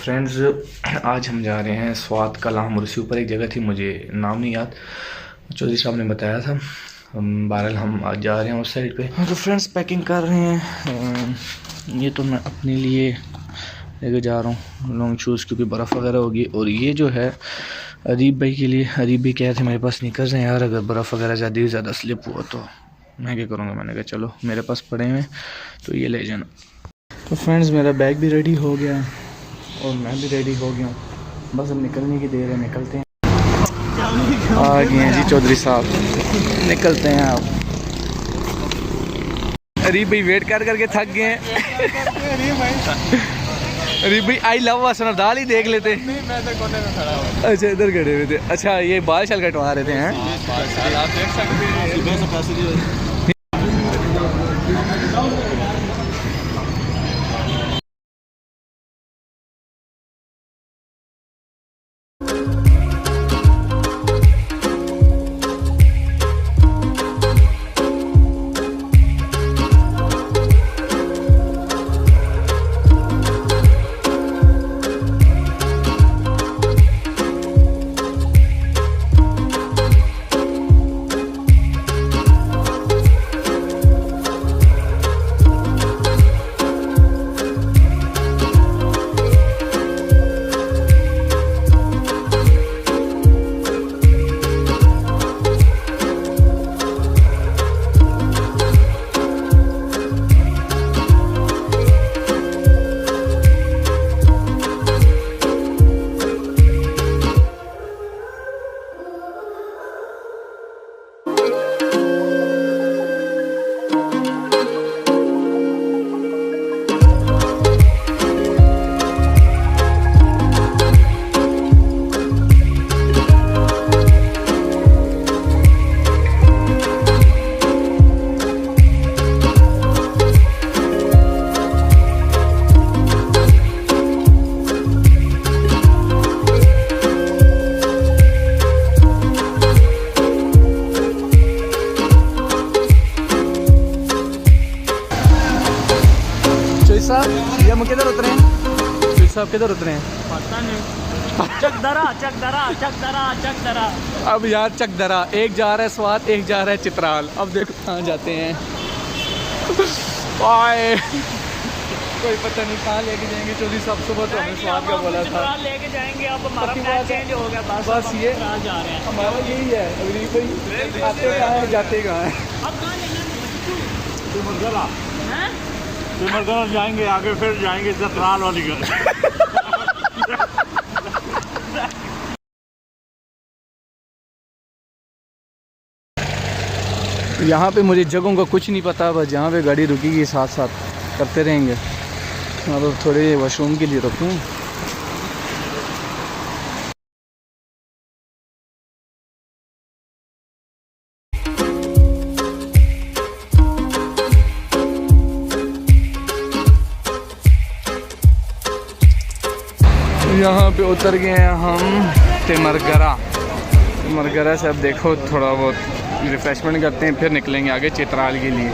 Friends, आज हम जा रहे हैं स्वात कलाम और उसके ऊपर एक जगह थी, मुझे नाम नहीं याद, चौधरी साहब ने बताया था। बहरहाल हम आज जा रहे हैं उस साइड पे। तो फ्रेंड्स पैकिंग कर रहे हैं। ये तो मैं अपने लिए लेके जा रहा हूँ लॉन्ग शूज़, क्योंकि बर्फ़ वगैरह होगी। और ये जो है अरीब भाई के लिए। अरीब भाई कह रहे थे मेरे पास निकल रहे हैं यार, अगर बर्फ़ वगैरह ज़्यादा स्लिप हुआ तो मैं क्या करूँगा। मैंने कहा चलो मेरे पास पड़े हुए तो ये ले जाना। तो फ्रेंड्स मेरा बैग भी रेडी हो गया और मैं भी रेडी हो गया हूँ, बस अब निकलने की देर है। निकलते हैं। आ गए हैं जी चौधरी साहब, निकलते हैं आप। अरीब भाई वेट कर करके थक गए हैं। अरीब भाई आई लव असनर दाल ही देख लेते। नहीं, मैं तो कोने में खड़ा हूँ। अच्छा इधर खड़े हुए थे। अच्छा ये बाल शाल कटवा रहे थे हैं। आप देख सकते हैं। ये हम किधर उतरे हैं? साहब किधर उतरे हैं? पता नहीं। चकदरा। अब यार चकदरा, एक जा रहा है स्वात, एक जा रहा है चित्राल। अब देखो कहाँ जाते हैं। आए कोई पता नहीं कहाँ लेके जाएंगे। चौधरी साहब सुबह तो हमें स्वात का बोला था लेके जाएंगे। अब हमारा प्लान चेंज हो गया। बस ये जा रहे हैं। हमारा यही है। अभी भाई आते कहाँ है जाते कहाँ है। अब कहाँ सिमरगढ़ जाएंगे, आगे फिर जाएंगे चित्राल वाली घर। यहाँ पे मुझे जगहों का कुछ नहीं पता, बस जहाँ पे गाड़ी रुकेगी साथ साथ करते रहेंगे। हाँ तो थोड़े वॉशरूम के लिए रुकूँ। यहाँ पे उतर गए हैं हम तिमरगरा से। अब देखो थोड़ा बहुत रिफ्रेशमेंट करते हैं, फिर निकलेंगे आगे चित्राल के लिए।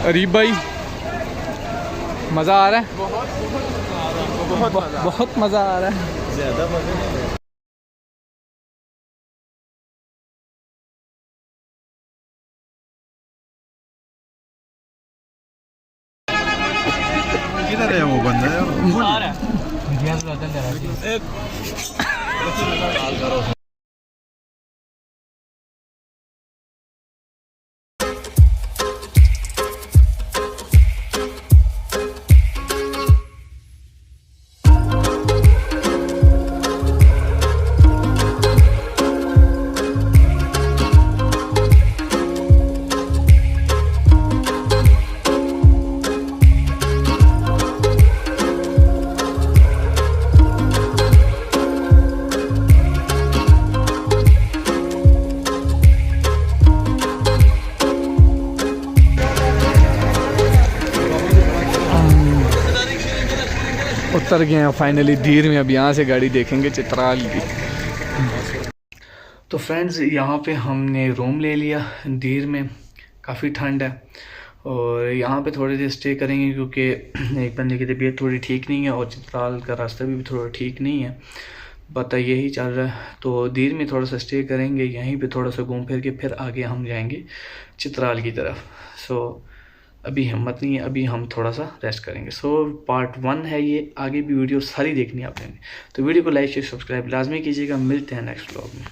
अरीब भाई मज़ा आ रहा है? बहुत मज़ा आ रहा है। ज़्यादा मज़ा नहीं। किधर है वो बंदा? उतर गए हैं फाइनली धीर में। अब यहाँ से गाड़ी देखेंगे चित्राल की। तो फ्रेंड्स यहाँ पे हमने रूम ले लिया धीर में। काफ़ी ठंड है और यहाँ पे थोड़ी देर स्टे करेंगे क्योंकि एक बंदे की तबीयत थोड़ी ठीक नहीं है और चित्राल का रास्ता भी थोड़ा ठीक नहीं है, पता यही चल रहा है। तो दीर में थोड़ा सा स्टे करेंगे, यहीं पे थोड़ा सा घूम फिर के फिर आगे हम जाएंगे चित्राल की तरफ। सो अभी हिम्मत नहीं है, अभी हम थोड़ा सा रेस्ट करेंगे। सो पार्ट 1 है ये, आगे भी वीडियो सारी देखनी है आपने, तो वीडियो को लाइक शेयर सब्सक्राइब लाजमी कीजिएगा। मिलते हैं नेक्स्ट व्लॉग में।